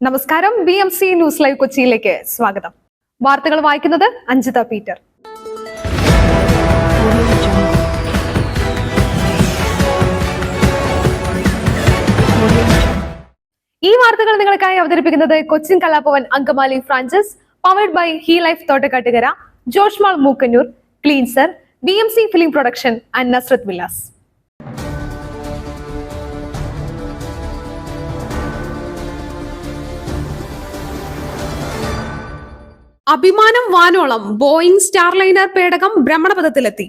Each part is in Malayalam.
നമസ്കാരം. BMC ന്യൂസ് ലൈവ് കൊച്ചിയിലേക്ക് സ്വാഗതം. വാർത്തകൾ വായിക്കുന്നത് അഞ്ജിത പീറ്റർ. ഈ വാർത്തകൾ നിങ്ങൾക്കായി അവതരിപ്പിക്കുന്നത് Cochin Kalabhavan Angamaly franchise, powered by hi life Thottakattukara, Joshmall Mookkannoor, cleanser, BMC film production and Nazrath villas. അഭിമാനം വാനോളം ബോയിംഗ് സ്റ്റാർലൈനർ പേടകം ഭ്രമണപഥത്തിലെത്തി.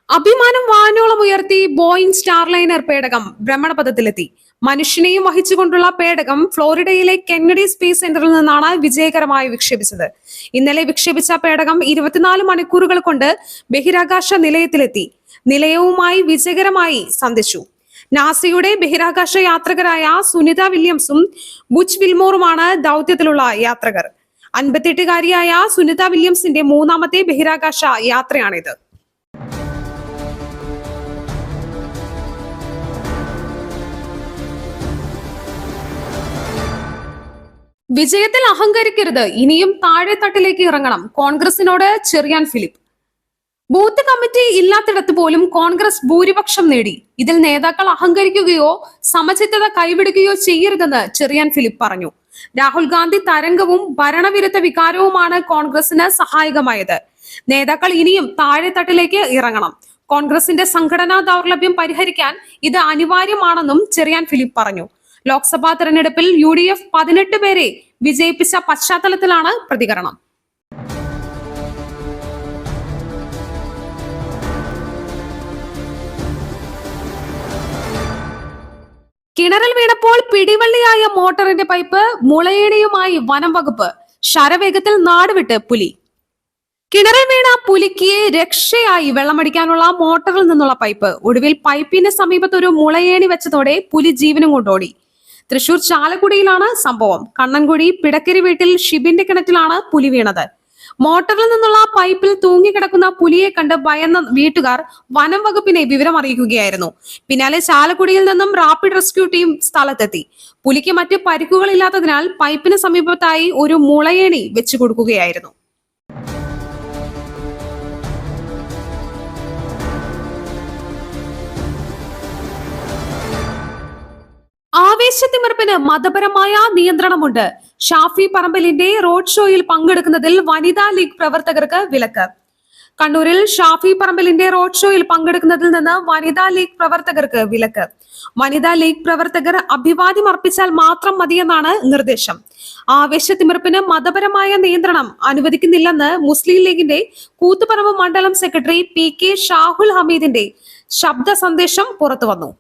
അഭിമാനം വാനോളം ഉയർത്തി ബോയിംഗ് സ്റ്റാർലൈനർ പേടകം ഭ്രമണപഥത്തിലെത്തി. മനുഷ്യനെയും വഹിച്ചുകൊണ്ടുള്ള പേടകം ഫ്ലോറിഡയിലെ കെന്നഡി സ്പേസ് സെന്ററിൽ നിന്നാണ് വിജയകരമായി വിക്ഷേപിച്ചത്. ഇന്നലെ വിക്ഷേപിച്ച പേടകം 24 മണിക്കൂറുകൾ കൊണ്ട് ബഹിരാകാശ നിലയത്തിലെത്തി. നിലയവുമായി വിജയകരമായി സന്ധിച്ചു. നാസയുടെ ബഹിരാകാശ യാത്രികരായ സുനിത വില്യംസും ബുച്ച് വിൽമോറുമാണ് ദൗത്യത്തിലുള്ള യാത്രികർ. 58-കാരിയായ സുനിത വില്യംസിന്റെ 3ാമത്തെ ബഹിരാകാശ യാത്രയാണിത്. വിജയത്തിൽ അഹങ്കരിക്കരുത്, ഇനിയും താഴെത്തട്ടിലേക്ക് ഇറങ്ങണം. കോൺഗ്രസിനോട് ചെറിയാൻ ഫിലിപ്പ്. ബൂത്ത് കമ്മിറ്റി ഇല്ലാത്തിടത്ത് പോലും കോൺഗ്രസ് ഭൂരിപക്ഷം നേടി. ഇതിൽ നേതാക്കൾ അഹങ്കരിക്കുകയോ സമചിത്തത കൈവിടുകയോ ചെയ്യരുതെന്ന് ചെറിയാൻ ഫിലിപ്പ് പറഞ്ഞു. രാഹുൽ ഗാന്ധി തരംഗവും ഭരണവിരുദ്ധ വികാരവുമാണ് കോൺഗ്രസിന് സഹായകമായത്. നേതാക്കൾ ഇനിയും താഴെത്തട്ടിലേക്ക് ഇറങ്ങണം. കോൺഗ്രസിന്റെ സംഘടനാ ദൗർലഭ്യം പരിഹരിക്കാൻ ഇത് അനിവാര്യമാണെന്നും ചെറിയാൻ ഫിലിപ്പ് പറഞ്ഞു. ലോക്സഭാ തെരഞ്ഞെടുപ്പിൽ UDF 18 പേരെ വിജയിപ്പിച്ച പശ്ചാത്തലത്തിലാണ് പ്രതികരണം. കിണറിൽ വീണപ്പോൾ പിടിവള്ളിയായ മോട്ടറിന്റെ പൈപ്പ് മുളയേണിയുമായി വനം വകുപ്പ്. ശരവേഗത്തിൽ നാടുവിട്ട് പുലി. കിണറിൽ വീണ പുലിക്ക് രക്ഷയായി വെള്ളമടിക്കാനുള്ള മോട്ടറിൽ നിന്നുള്ള പൈപ്പ്. ഒടുവിൽ പൈപ്പിന് സമീപത്ത് ഒരു മുളയേണി വെച്ചതോടെ പുലി ജീവനും കൊണ്ടോടി. തൃശൂർ ചാലക്കുടിയിലാണ് സംഭവം. കണ്ണൻകുഴി പിടക്കരി വീട്ടിൽ ഷിബിന്റെ കിണറ്റിലാണ് പുലി വീണത്. മോട്ടറിൽ നിന്നുള്ള പൈപ്പിൽ തൂങ്ങിക്കിടക്കുന്ന പുലിയെ കണ്ട് ഭയന്ന വീട്ടുകാർ വനം വകുപ്പിനെ വിവരം അറിയിക്കുകയായിരുന്നു. പിന്നാലെ ചാലക്കുടിയിൽ നിന്നും റാപ്പിഡ് റെസ്ക്യൂ ടീം സ്ഥലത്തെത്തി. പുലിക്ക് മറ്റ് പരിക്കുകളില്ലാത്തതിനാൽ പൈപ്പിന് സമീപത്തായി ഒരു മുളയേണി വെച്ചു കൊടുക്കുകയായിരുന്നു. ആവേശത്തിമിർപ്പിന് മതപരമായ നിയന്ത്രണമുണ്ട്. ഷാഫി പറമ്പലിന്റെ റോഡ് ഷോയിൽ പങ്കെടുക്കുന്നതിൽ വനിതാ ലീഗ് പ്രവർത്തകർക്ക് വിലക്ക്. കണ്ണൂരിൽ ഷാഫി പറമ്പലിന്റെ റോഡ് ഷോയിൽ പങ്കെടുക്കുന്നതിൽ നിന്ന് വനിതാ ലീഗ് പ്രവർത്തകർക്ക് വിലക്ക്. വനിതാ ലീഗ് പ്രവർത്തകർ അഭിവാദ്യം അർപ്പിച്ചാൽ മാത്രം മതിയെന്നാണ് നിർദ്ദേശം. ആവേശത്തിമിർപ്പിന് മതപരമായ നിയന്ത്രണം അനുവദിക്കുന്നില്ലെന്ന് മുസ്ലിം ലീഗിന്റെ കൂത്തുപറമ്പ് മണ്ഡലം സെക്രട്ടറി PK ഷാഹുൽ ഹമീദിന്റെ ശബ്ദ സന്ദേശം പുറത്തുവന്നു.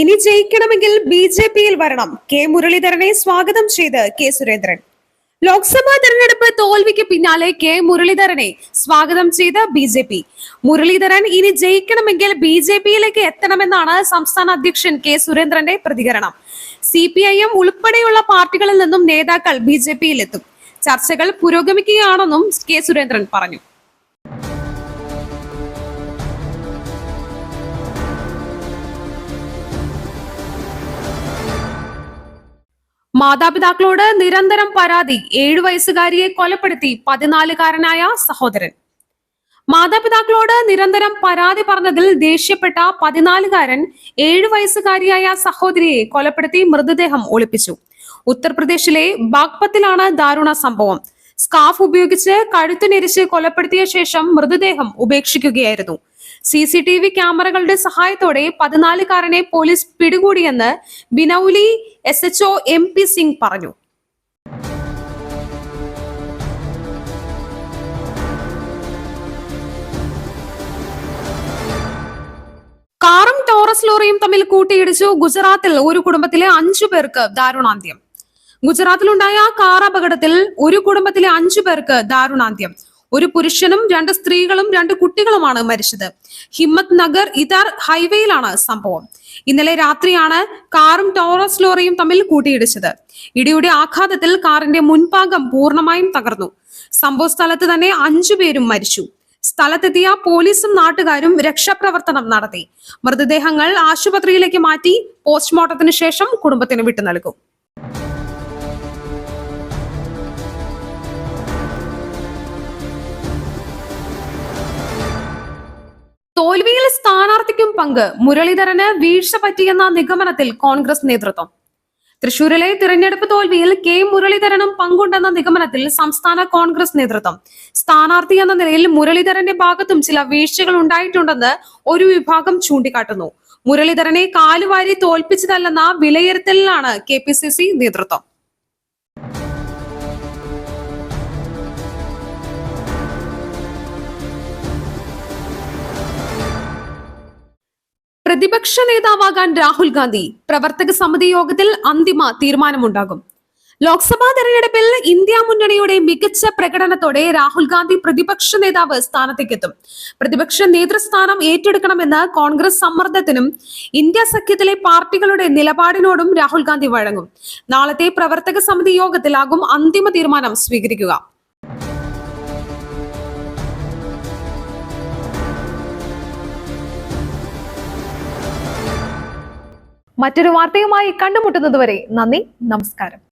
ഇനി ജയിക്കണമെങ്കിൽ BJPയിൽ വരണം. K മുരളീധരനെ സ്വാഗതം ചെയ്ത് K സുരേന്ദ്രൻ. ലോക്സഭാ തെരഞ്ഞെടുപ്പ് തോൽവിക്ക് പിന്നാലെ K മുരളീധരനെ സ്വാഗതം ചെയ്ത് BJP. മുരളീധരൻ ഇനി ജയിക്കണമെങ്കിൽ BJPയിലേക്ക് എത്തണമെന്നാണ് സംസ്ഥാന അധ്യക്ഷൻ K സുരേന്ദ്രന്റെ പ്രതികരണം. CPIM ഉൾപ്പെടെയുള്ള പാർട്ടികളിൽ നിന്നും നേതാക്കൾ BJPയിൽ എത്തും. ചർച്ചകൾ പുരോഗമിക്കുകയാണെന്നും K സുരേന്ദ്രൻ പറഞ്ഞു. മാതാപിതാക്കളോട് നിരന്തരം പരാതി. 7 വയസ്സുകാരിയെ കൊലപ്പെടുത്തി 14-കാരനായ സഹോദരൻ. മാതാപിതാക്കളോട് നിരന്തരം പരാതി പറഞ്ഞതിൽ ദേഷ്യപ്പെട്ട 14-കാരൻ 7 വയസ്സുകാരിയായ സഹോദരിയെ കൊലപ്പെടുത്തി മൃതദേഹം ഒളിപ്പിച്ചു. ഉത്തർപ്രദേശിലെ ബാഗ്പത്തിലാണ് ദാരുണ സംഭവം. സ്കാർഫ് ഉപയോഗിച്ച് കഴുത്തുനെരിച്ച് കൊലപ്പെടുത്തിയ ശേഷം മൃതദേഹം ഉപേക്ഷിക്കുകയായിരുന്നു. CCTV ക്യാമറകളുടെ സഹായത്തോടെ 14-കാരനെ പോലീസ് പിടികൂടിയെന്ന് ബിനൌലി SHO MP സിംഗ് പറഞ്ഞു. കാറും ടോറസ് ലോറിയും തമ്മിൽ കൂട്ടിയിടിച്ചു. ഗുജറാത്തിൽ ഒരു കുടുംബത്തിലെ 5 പേർക്ക് ദാരുണാന്ത്യം. ഗുജറാത്തിലുണ്ടായ കാർ അപകടത്തിൽ ഒരു കുടുംബത്തിലെ 5 പേർക്ക് ദാരുണാന്ത്യം. ഒരു പുരുഷനും 2 സ്ത്രീകളും 2 കുട്ടികളുമാണ് മരിച്ചത്. ഹിമ്മത്ത് നഗർ ഇതാർ ഹൈവേയിലാണ് സംഭവം. ഇന്നലെ രാത്രിയാണ് കാറും ടോറസ് ലോറിയും തമ്മിൽ കൂട്ടിയിടിച്ചത്. ഇടിയുടെ ആഘാതത്തിൽ കാറിന്റെ മുൻഭാഗം പൂർണ്ണമായും തകർന്നു. സംഭവ സ്ഥലത്ത് തന്നെ 5 പേരും മരിച്ചു. സ്ഥലത്തെത്തിയ പോലീസും നാട്ടുകാരും രക്ഷാപ്രവർത്തനം നടത്തി. മൃതദേഹങ്ങൾ ആശുപത്രിയിലേക്ക് മാറ്റി പോസ്റ്റ്മോർട്ടത്തിന് ശേഷം കുടുംബത്തിന് വിട്ടു നൽകും. തോൽവിയിൽ സ്ഥാനാർത്ഥിക്കും പങ്ക്, മുരളീധരന് വീഴ്ച പറ്റിയെന്ന നിഗമനത്തിൽ കോൺഗ്രസ് നേതൃത്വം. തൃശൂരിലെ തിരഞ്ഞെടുപ്പ് തോൽവിയിൽ കെ മുരളീധരനും പങ്കുണ്ടെന്ന നിഗമനത്തിൽ സംസ്ഥാന കോൺഗ്രസ് നേതൃത്വം. സ്ഥാനാർത്ഥി എന്ന നിലയിൽ മുരളീധരന്റെ ഭാഗത്തും ചില വീഴ്ചകൾ ഉണ്ടായിട്ടുണ്ടെന്ന് ഒരു വിഭാഗം ചൂണ്ടിക്കാട്ടുന്നു. മുരളീധരനെ കാലുവാരി തോൽപ്പിച്ചതല്ലെന്ന വിലയിരുത്തലിലാണ് KPCC നേതൃത്വം. പ്രതിപക്ഷ നേതാവാകാൻ രാഹുൽ ഗാന്ധി, പ്രവർത്തക സമിതി യോഗത്തിൽ അന്തിമ തീരുമാനമുണ്ടാകും. ലോക്സഭാ തെരഞ്ഞെടുപ്പിൽ ഇന്ത്യ മുന്നണിയുടെ മികച്ച പ്രകടനത്തോടെ രാഹുൽ ഗാന്ധി പ്രതിപക്ഷ നേതാവ് സ്ഥാനത്തേക്കെത്തും. പ്രതിപക്ഷ നേതൃസ്ഥാനം ഏറ്റെടുക്കണമെന്ന് കോൺഗ്രസ് സമ്മർദ്ദത്തിനും ഇന്ത്യ സഖ്യത്തിലെ പാർട്ടികളുടെ നിലപാടിനോടും രാഹുൽ ഗാന്ധി വഴങ്ങും. നാളത്തെ പ്രവർത്തക സമിതി യോഗത്തിലാകും അന്തിമ തീരുമാനം സ്വീകരിക്കുക. മറ്റൊരു വാർത്തയുമായി കണ്ടുമുട്ടുന്നതുവരെ നന്ദി, നമസ്കാരം.